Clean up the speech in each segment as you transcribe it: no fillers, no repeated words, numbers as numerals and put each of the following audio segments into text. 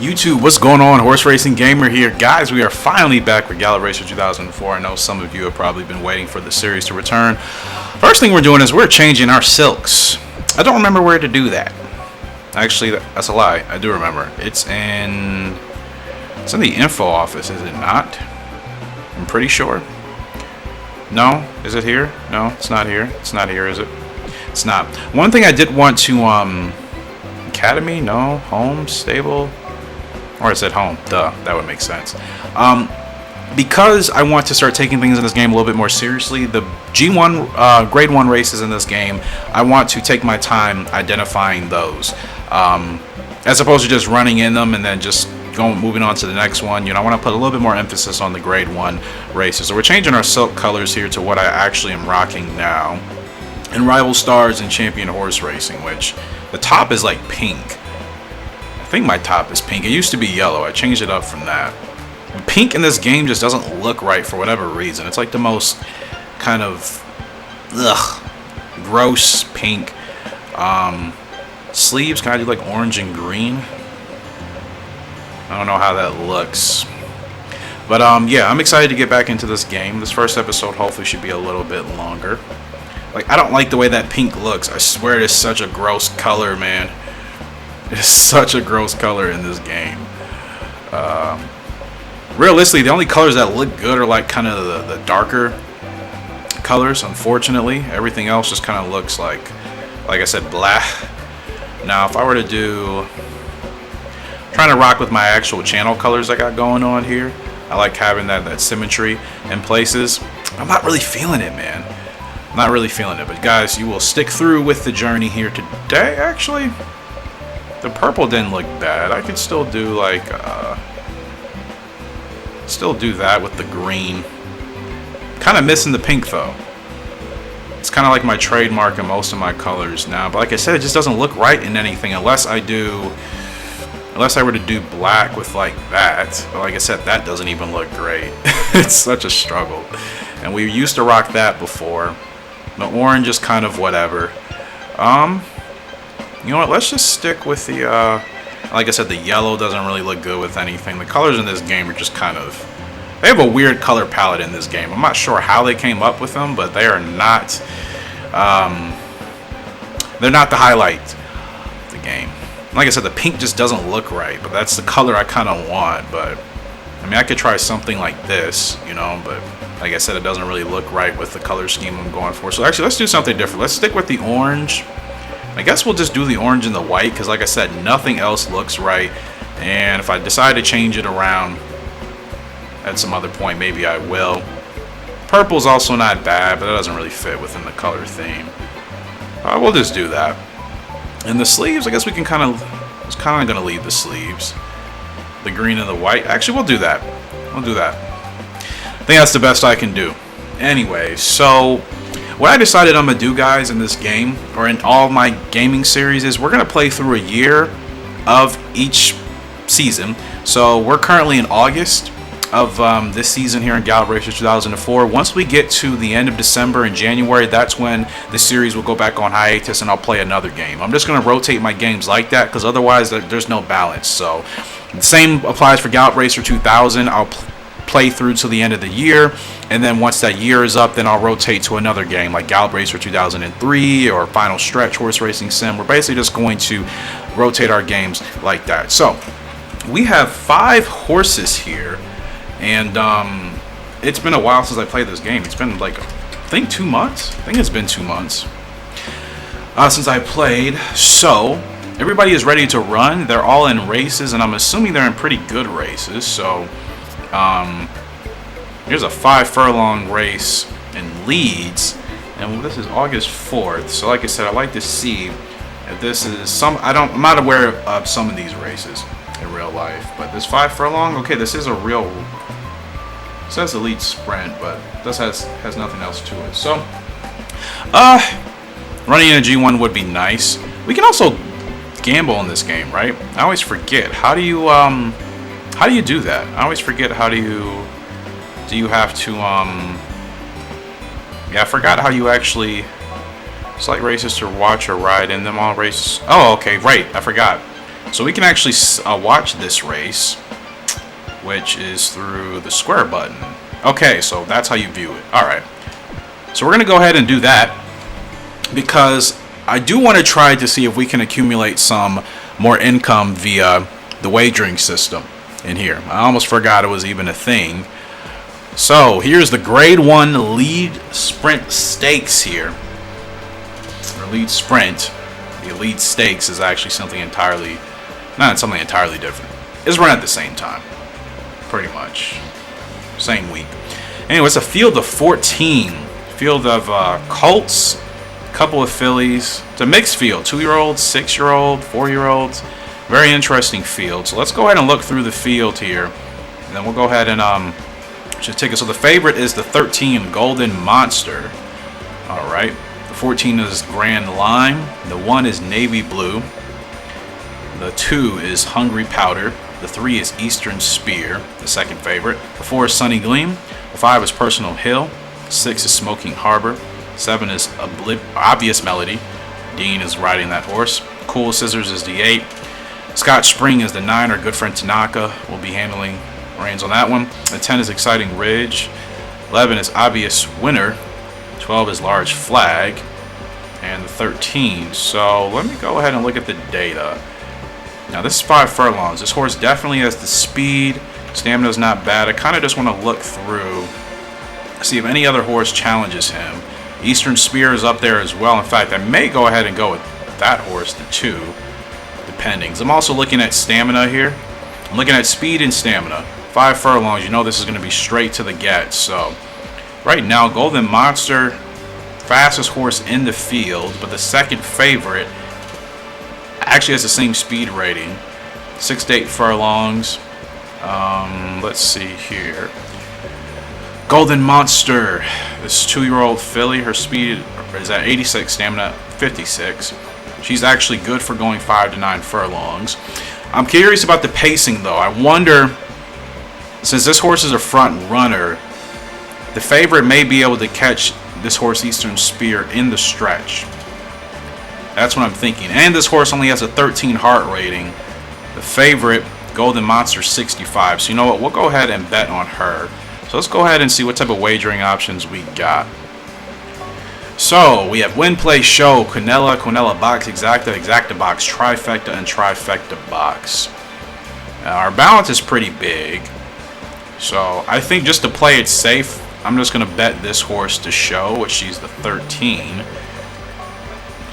YouTube, what's going on? Horse Racing Gamer here. Guys, we are finally back with Gallop Racer 2004. I know some of you have probably been waiting for the series to return. First thing we're doing is we're changing our silks. I don't remember where to do that. Actually, that's a lie. I do remember. It's in the info office, is it not? I'm pretty sure. No? Is it here? No, it's not here. It's not here, is it? It's not. One thing I did want to, Academy? No. Home? Stable? Or is it home? Duh, that would make sense. Because I want to start taking things in this game a little bit more seriously, the G1, Grade 1 races in this game, I want to take my time identifying those. As opposed to just running in them and then just moving on to the next one. You know, I want to put a little bit more emphasis on the Grade 1 races. So we're changing our silk colors here to what I actually am rocking now. In Rival Stars and Champion Horse Racing, which the top is like pink. I think my top is pink. It used to be yellow. I changed it up from that. Pink in this game just doesn't look right for whatever reason. It's like the most kind of gross pink. Sleeves kind of like orange and green. I don't know how that looks. But yeah, I'm excited to get back into this game. This first episode hopefully should be a little bit longer. Like, I don't like the way that pink looks. I swear it is such a gross color, man. It's such a gross color in this game. Realistically, the only colors that look good are like kind of the darker colors, unfortunately. Everything else just kind of looks like I said, blah. Now, if I were to do... trying to rock with my actual channel colors I got going on here. I like having that symmetry in places. I'm not really feeling it, man. I'm not really feeling it. But guys, you will stick through with the journey here today. Actually, the purple didn't look bad. I could still do like still do that with the green. Kind of missing the pink though. It's kind of like my trademark in most of my colors now. But like I said, it just doesn't look right in anything unless I were to do black with like that. But like I said, that doesn't even look great. It's such a struggle. And we used to rock that before. The orange is kind of whatever. You know what? Let's just stick with the, like I said, the yellow doesn't really look good with anything. The colors in this game are just kind of, they have a weird color palette in this game. I'm not sure how they came up with them, but they are not, they're not the highlight of the game. Like I said, the pink just doesn't look right, but that's the color I kind of want. But I mean, I could try something like this, you know, but like I said, it doesn't really look right with the color scheme I'm going for. So actually, let's do something different. Let's stick with the orange. I guess we'll just do the orange and the white, because like I said, nothing else looks right. And if I decide to change it around at some other point, maybe I will. Purple's also not bad, but that doesn't really fit within the color theme. We'll just do that. And the sleeves, I guess we can kind of, I was kind of going to leave the sleeves. The green and the white. Actually, we'll do that. We'll do that. I think that's the best I can do. Anyway, so what I decided I'm going to do, guys, in this game, or in all my gaming series, is we're going to play through a year of each season. So we're currently in August of this season here in Gallop Racer 2004. Once we get to the end of December and January, that's when the series will go back on hiatus and I'll play another game. I'm just going to rotate my games like that, because otherwise there's no balance. So the same applies for Gallop Racer 2000. I'll play through till the end of the year, and then once that year is up, then I'll rotate to another game like Gallop Racer 2003 or Final Stretch Horse Racing Sim. We're basically just going to rotate our games like that. So we have 5 horses here. And it's been a while since I played this game. It's been like, I think 2 months. I think it's been 2 months since I played. So everybody is ready to run. They're all in races, and I'm assuming they're in pretty good races. So here's a 5 furlong race in Leeds, and this is August 4th. So like I said, I'd like to see if this is some. I'm not aware of some of these races in real life, but this 5 furlong. Okay, this is a real. It says elite sprint, but this has nothing else to it. So, running in a G1 would be nice. We can also gamble in this game, right? I always forget. How do you do that? I always forget. How do you have to yeah, I forgot how you actually select races to watch or ride in them. All races. Oh, okay, right. I forgot. So we can actually watch this race, which is through the square button. Okay, so that's how you view it. All right. So we're going to go ahead and do that because I do want to try to see if we can accumulate some more income via the wagering system in here. I almost forgot it was even a thing. So here's the grade 1 lead sprint stakes here. Or lead sprint. The lead stakes is actually something entirely, not something entirely different. It's run at the same time. Pretty much. Same week. Anyway, it's a field of 14. Field of colts, a couple of fillies. It's a mixed field. 2-year-olds, 6-year-old, 4-year-olds. Very interesting field. So let's go ahead and look through the field here. And then we'll go ahead and just take it. So the favorite is the 13 Golden Monster. Alright. The 14 is Grand Lime. The 1 is Navy Blue. The 2 is Hungry Powder. The 3 is Eastern Spear, the second favorite. The 4 is Sunny Gleam. The 5 is Personal Hill. 6 is Smoking Harbor. 7 is Obvious Melody. Dean is riding that horse. Cool Scissors is the 8. Scotch Spring is the 9, or Good Friend Tanaka will be handling reins on that one. The 10 is Exciting Ridge. 11 is Obvious Winner. 12 is Large Flag. And the 13. So let me go ahead and look at the data. Now this is 5 furlongs. This horse definitely has the speed. Stamina's not bad. I kind of just want to look through, see if any other horse challenges him. Eastern Spear is up there as well. In fact, I may go ahead and go with that horse, the 2, depending. I'm also looking at stamina here. I'm looking at speed and stamina. 5 furlongs, you know this is going to be straight to the get. So right now, Golden Monster, fastest horse in the field, but the second favorite actually has the same speed rating. 6 to 8 furlongs. Let's see here. Golden Monster, this 2-year-old filly, her speed is at 86, stamina 56. She's actually good for going 5 to 9 furlongs. I'm curious about the pacing though. I wonder, since this horse is a front runner, the favorite may be able to catch this horse Eastern Spear in the stretch. That's what I'm thinking. And this horse only has a 13 heart rating. The favorite, Golden Monster, 65. So you know what? We'll go ahead and bet on her. So let's go ahead and see what type of wagering options we got. So we have Win, Play, Show, Quinella, Quinella Box, Exacta, Exacta Box, Trifecta, and Trifecta Box. Now, our balance is pretty big. So I think just to play it safe, I'm just going to bet this horse to Show, which she's the 13.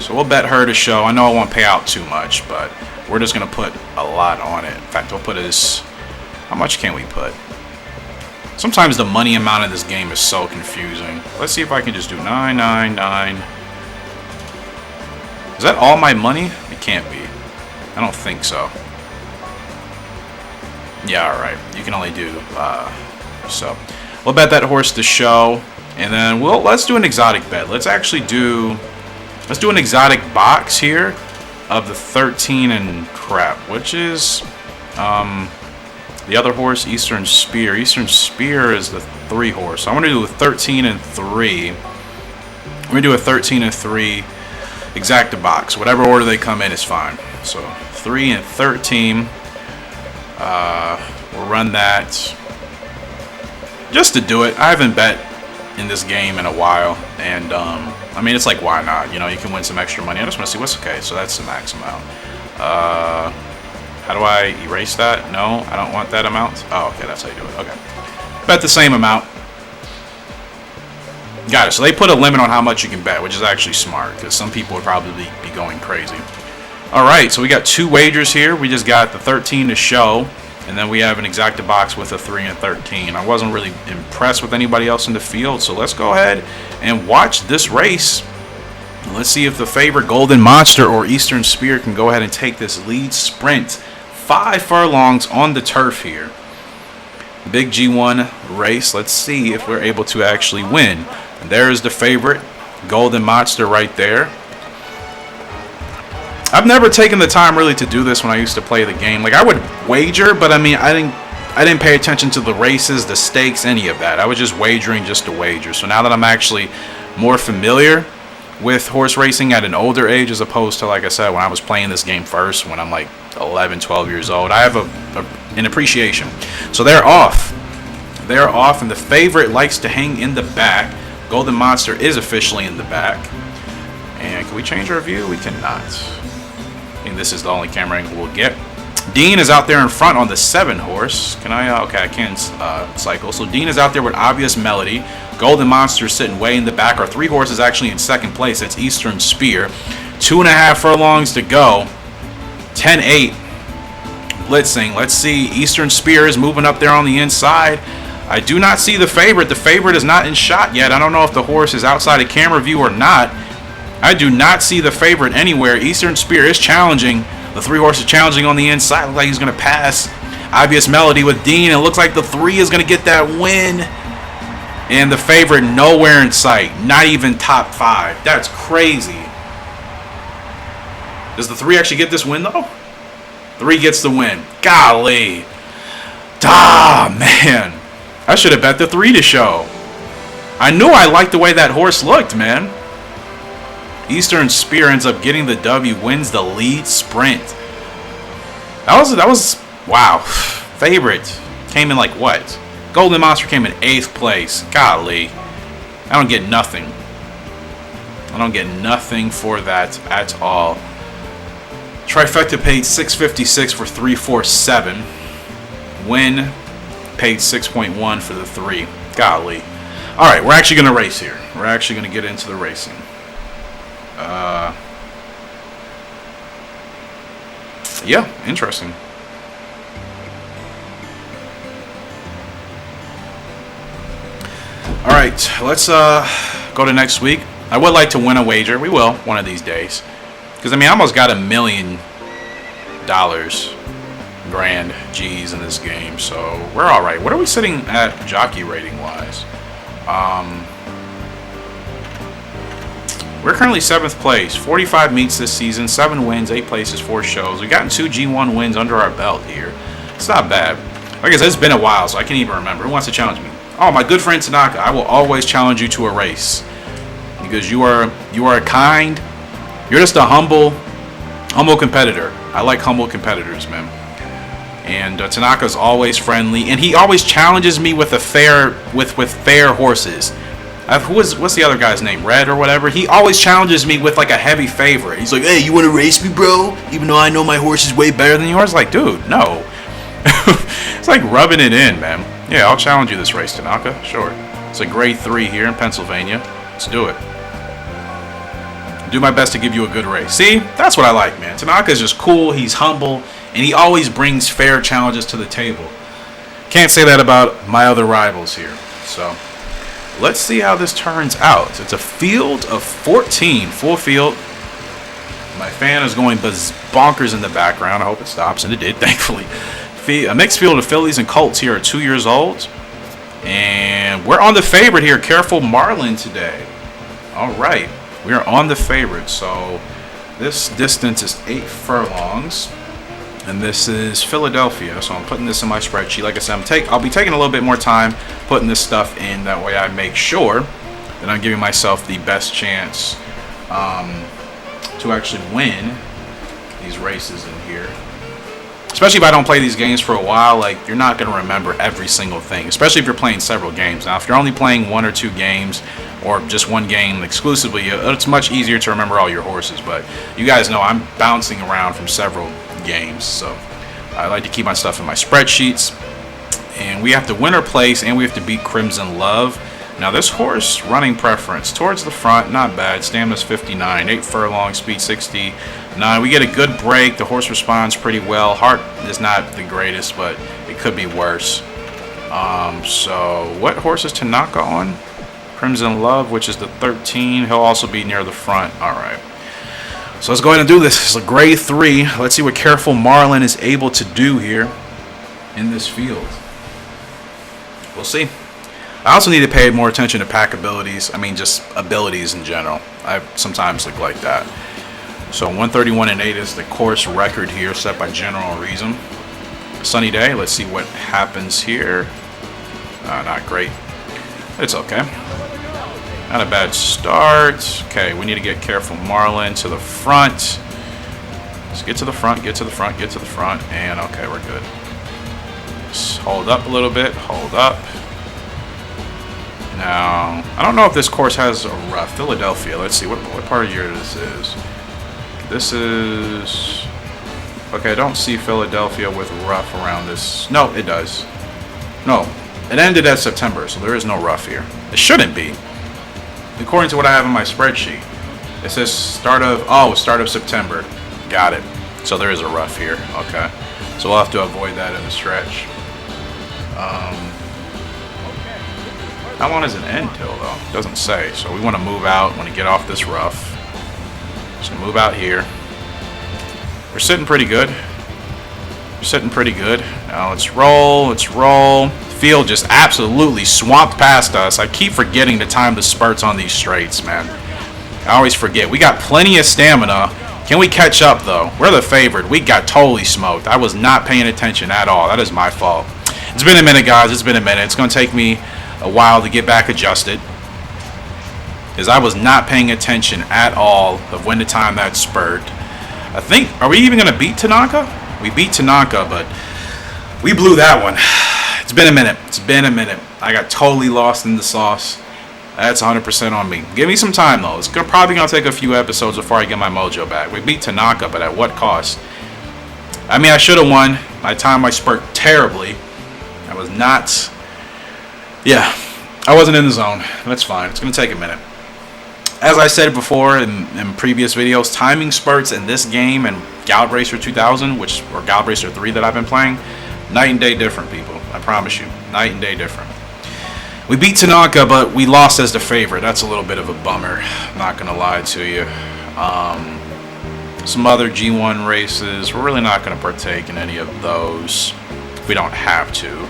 So we'll bet her to Show. I know I won't pay out too much, but we're just going to put a lot on it. In fact, we'll put as... How much can we put? Sometimes the money amount of this game is so confusing. Let's see if I can just do 999. Is that all my money? It can't be. I don't think so. Yeah, alright. You can only do... so we'll bet that horse to Show. And then let's do an exotic bet. Let's actually do... Let's do an exotic box here of the 13 and crap, which is the other horse, Eastern Spear. Eastern Spear is the 3 horse. So I'm going to do a 13 and 3. I'm going to do a 13 and 3 exacta box. Whatever order they come in is fine. So 3 and 13. We'll run that just to do it. I haven't bet in this game in a while, and I mean, it's like, why not? You know, you can win some extra money. I just want to see what's okay. So that's the max amount. How do I erase that? No, I don't want that amount. Oh, okay, that's how you do it. Okay. Bet the same amount. Got it. So they put a limit on how much you can bet, which is actually smart, because some people would probably be going crazy. All right, so we got 2 wagers here. We just got the 13 to Show, and then we have an exacta box with a 3 and 13. I wasn't really impressed with anybody else in the field, so let's go ahead and watch this race. Let's see if the favorite Golden Monster or Eastern Spear can go ahead and take this lead sprint. 5 furlongs on the turf here. Big G1 race. Let's see if we're able to actually win. And there's the favorite Golden Monster right there. I've never taken the time really to do this when I used to play the game. Like, I would wager, but I mean, I didn't pay attention to the races, the stakes, any of that. I was just wagering just to wager. So now that I'm actually more familiar, with horse racing at an older age as opposed to, like I said, when I was playing this game first, when I'm like 11, 12 years old. I have an appreciation. So they're off. They're off, and the favorite likes to hang in the back. Golden Monster is officially in the back. And can we change our view? We cannot. I think this is the only camera angle we'll get. Dean is out there in front on the 7 horse. Can I? Okay, I can cycle. So Dean is out there with Obvious Melody. Golden Monster sitting way in the back. Our 3 horses actually in second place. That's Eastern Spear. 2.5 furlongs to go. 10-8. Blitzing. Let's see. Eastern Spear is moving up there on the inside. I do not see the favorite. The favorite is not in shot yet. I don't know if the horse is outside of camera view or not. I do not see the favorite anywhere. Eastern Spear is challenging. The 3 horses challenging on the inside. Looks like he's going to pass Obvious Melody with Dean. It looks like the 3 is going to get that win. And the favorite nowhere in sight. Not even top 5. That's crazy. Does the 3 actually get this win, though? 3 gets the win. Golly. Ah, man. I should have bet the 3 to show. I knew I liked the way that horse looked, man. Eastern Spear ends up getting the W, wins the lead sprint. That was wow. Favorite came in like what? Golden Monster came in 8th place. Golly. I don't get nothing. I don't get nothing for that at all. Trifecta paid $6.56 for 347. Win paid 6.1 for the 3. Golly. Alright, we're actually going to race here. We're actually going to get into the racing. Yeah, interesting. Alright, let's go to next week. I would like to win a wager. We will, one of these days. Because, I mean, I almost got $1 million grand G's in this game. So, we're alright. What are we sitting at jockey rating wise? We're currently 7th place. 45 meets this season. 7 wins, 8 places, 4 shows. We've gotten 2 G1 wins under our belt here. It's not bad. Like I said, it's been a while, so I can't even remember. Who wants to challenge me? Oh, my good friend Tanaka. I will always challenge you to a race. Because you are a kind... You're just a humble competitor. I like humble competitors, man. And Tanaka's always friendly, and he always challenges me with fair horses. What's the other guy's name? Red or whatever. He always challenges me with like a heavy favorite. He's like, "Hey, you want to race me, bro? Even though I know my horse is way better than yours." Like, dude, no. It's like rubbing it in, man. Yeah, I'll challenge you this race, Tanaka. Sure. It's a grade 3 here in Pennsylvania. Let's do it. Do my best to give you a good race. See, that's what I like, man. Tanaka's just cool. He's humble, and he always brings fair challenges to the table. Can't say that about my other rivals here. So, let's see how this turns out. It's a field of 14, full field. My fan is going bonkers in the background. I hope it stops, and it did, thankfully. A mixed field of fillies and colts here are 2 years old. And we're on the favorite here, Careful Marlin, today. All right. We are on the favorite, so this distance is 8 furlongs, and this is Philadelphia. So I'm putting this in my spreadsheet. Like I said, I'll be taking a little bit more time putting this stuff in. That way, I make sure that I'm giving myself the best chance to actually win these races in here. Especially if I don't play these games for a while, like, you're not going to remember every single thing. Especially if you're playing several games. Now, if you're only playing 1 or 2 games, or just one game exclusively, it's much easier to remember all your horses. But you guys know I'm bouncing around from several games, so I like to keep my stuff in my spreadsheets. And we have to win or place, and we have to beat Crimson Love. Now this horse, running preference, towards the front, not bad. Stamina's 59, 8 furlong, speed 69. We get a good break. The horse responds pretty well. Heart is not the greatest, but it could be worse. So what horse is Tanaka on? Crimson Love, which is the 13. He'll also be near the front. All right. So let's go ahead and do this. It's a grade 3. Let's see what Careful Marlin is able to do here in this field. We'll see. I also need to pay more attention to pack abilities. I mean, just abilities in general. I sometimes look like that. So 131 and 8 is the course record here, set by General Reason. Sunny day. Let's see what happens here. Not great. It's okay. Not a bad start. Okay, we need to get careful. Marlin to the front. Let's get to the front, get to the front, get to the front. And okay, we're good. Just hold up a little bit. Hold up. Now, I don't know if this course has a rough. Philadelphia. Let's see what part of year this is. This is... Okay, I don't see Philadelphia with rough around this. No, it does. No, it ended at September, so there is no rough here. It shouldn't be. According to what I have in my spreadsheet, it says start of September. Got it. So there is a rough here. Okay. So we'll have to avoid that in the stretch. How long does it end till, though? It doesn't say. So we want to move out. Want to get off this rough. So move out here. We're sitting pretty good. We're sitting pretty good. Now let's roll. Let's roll. Field just absolutely swamped past us. I keep forgetting to time the spurts on these straights, man. I always forget. We got plenty of stamina. Can we catch up, though? We're the favorite. We got totally smoked. I was not paying attention at all. That is my fault. It's been a minute, guys. It's been a minute. It's going to take me a while to get back adjusted, because I was not paying attention at all of when to time that spurt. I think, are we even going to beat Tanaka? We beat Tanaka, but we blew that one. It's been a minute. It's been a minute. I got totally lost in the sauce. That's 100% on me. Give me some time, though. It's probably going to take a few episodes before I get my mojo back. We beat Tanaka, but at what cost? I mean, I should have won. I timed my spurt terribly. I was not... Yeah, I wasn't in the zone. That's fine. It's going to take a minute. As I said before in previous videos, timing spurts in this game and Gallop Racer 2000, or Gallop Racer 3 that I've been playing, night and day different, people. I promise you. Night and day different. We beat Tanaka, but we lost as the favorite. That's a little bit of a bummer. Not going to lie to you. Some other G1 races, we're really not going to partake in any of those. We don't have to.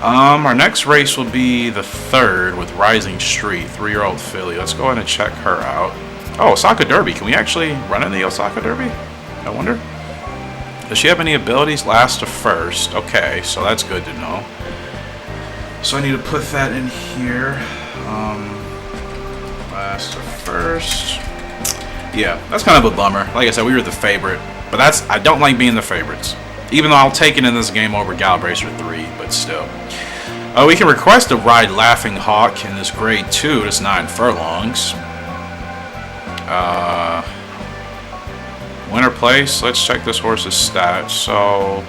Our next race will be the 3rd with Rising Street, 3-year-old filly. Let's go ahead and check her out. Oh, Osaka Derby. Can we actually run in the Osaka Derby? I wonder. Does she have any abilities? Last to first. Okay, so that's good to know. So I need to put that in here. Last to first. Yeah, that's kind of a bummer. Like I said, we were the favorite. But I don't like being the favorites. Even though I'll take it in this game over Gallop Racer 3, but still. We can request to ride Laughing Hawk in this grade 2. It's 9 furlongs. Winner place. Let's check this horse's stats. So,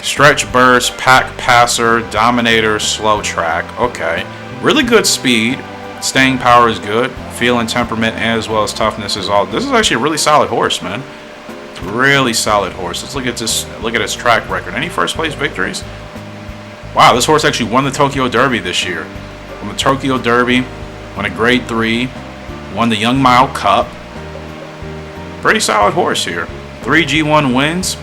stretch burst, pack passer, dominator, slow track. Okay. Really good speed. Staying power is good. Feel and temperament, as well as toughness is all. This is actually a really solid horse, man. Really solid horse. Let's look at this. Look at his track record. Any first place victories? Wow, this horse actually won the Tokyo Derby this year. Won the Tokyo Derby, won a grade 3, won the Young Mile Cup. Pretty solid horse here. 3 G1 wins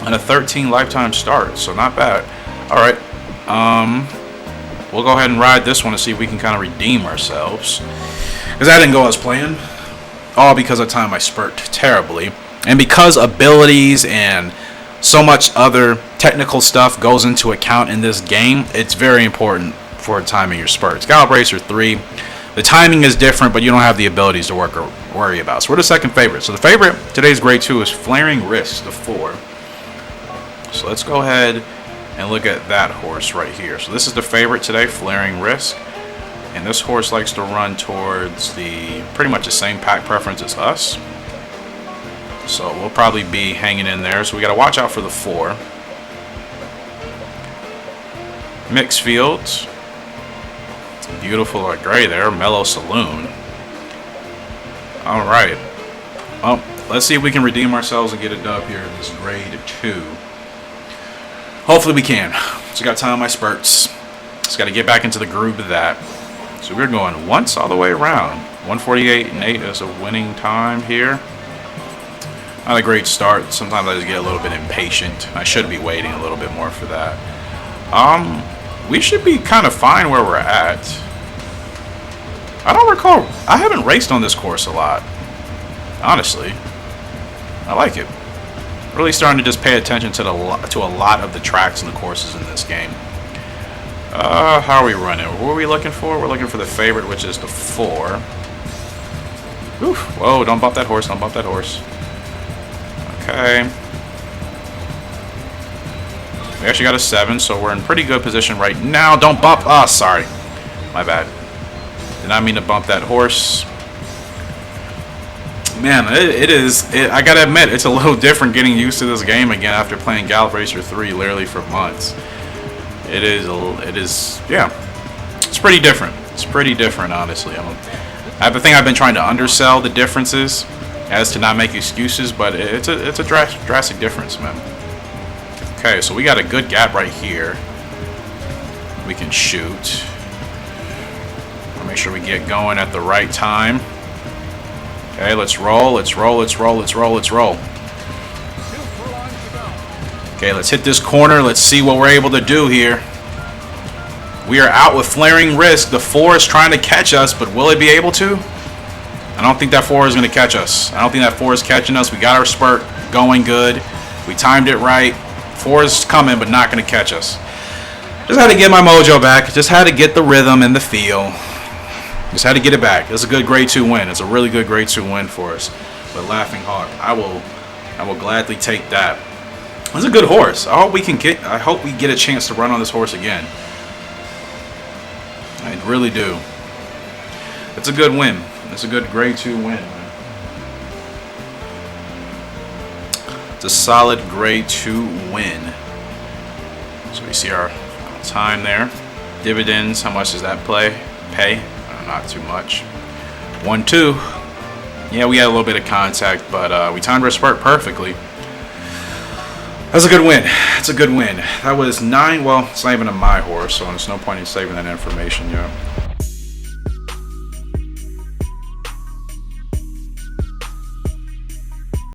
and a 13 lifetime starts, so not bad. All right, we'll go ahead and ride this one to see if we can kind of redeem ourselves, because that didn't go as planned. All because I timed my spurt terribly. And because abilities and so much other technical stuff goes into account in this game, it's very important for timing your spurts. Gallop Racer 3, the timing is different, but you don't have the abilities to worry about. So we're the second favorite. So the favorite, today's grade 2, is Flaring Wrist, the 4. So let's go ahead and look at that horse right here. So this is the favorite today, Flaring Wrist. And this horse likes to run towards pretty much the same pack preference as us. So we'll probably be hanging in there. So we got to watch out for the 4. Mixed fields. Beautiful gray there. Mellow Saloon. All right. Well, let's see if we can redeem ourselves and get a dub here in this grade 2. Hopefully we can. So got time on my spurts. Just got to get back into the groove of that. So we're going once all the way around. 148 and 8 is a winning time here. Not a great start. Sometimes I just get a little bit impatient. I should be waiting a little bit more for that. We should be kind of fine where we're at. I don't recall. I haven't raced on this course a lot. Honestly. I like it. Really starting to just pay attention to a lot of the tracks and the courses in this game. How are we running? What are we looking for? We're looking for the favorite, which is the 4. Oof. Whoa, don't bump that horse, don't bump that horse. Okay. We actually got a 7, so we're in pretty good position right now. Don't bump. Ah, sorry. My bad. Did not mean to bump that horse. Man, I gotta admit, it's a little different getting used to this game again after playing Gallop Racer 3 literally for months. It is, yeah. It's pretty different. It's pretty different, honestly. I think I've been trying to undersell the differences as to not make excuses, but it's a drastic difference, man. Okay, so we got a good gap right here. We can shoot. I'll make sure we get going at the right time. Okay, let's roll, let's roll, let's roll, let's roll, let's roll. Okay, let's hit this corner. Let's see what we're able to do here. We are out with flaring risk. The 4 is trying to catch us, but will it be able to? I don't think that 4 is going to catch us. I don't think that 4 is catching us. We got our spurt going good. We timed it right. 4 is coming, but not going to catch us. Just had to get my mojo back. Just had to get the rhythm and the feel. Just had to get it back. It's a good grade 2 win. It's a really good grade 2 win for us. But Laughing Hawk, I will gladly take that. It's a good horse. I hope we get a chance to run on this horse again. I really do. It's a good win. It's a good grade 2 win, man. It's a solid grade 2 win. So we see our time there. Dividends, how much does that pay? Not too much. 1-2. Yeah, we had a little bit of contact, but we timed our spurt perfectly. That's a good win. That's a good win. That was 9. Well, it's not even a my horse, so there's no point in saving that information yet.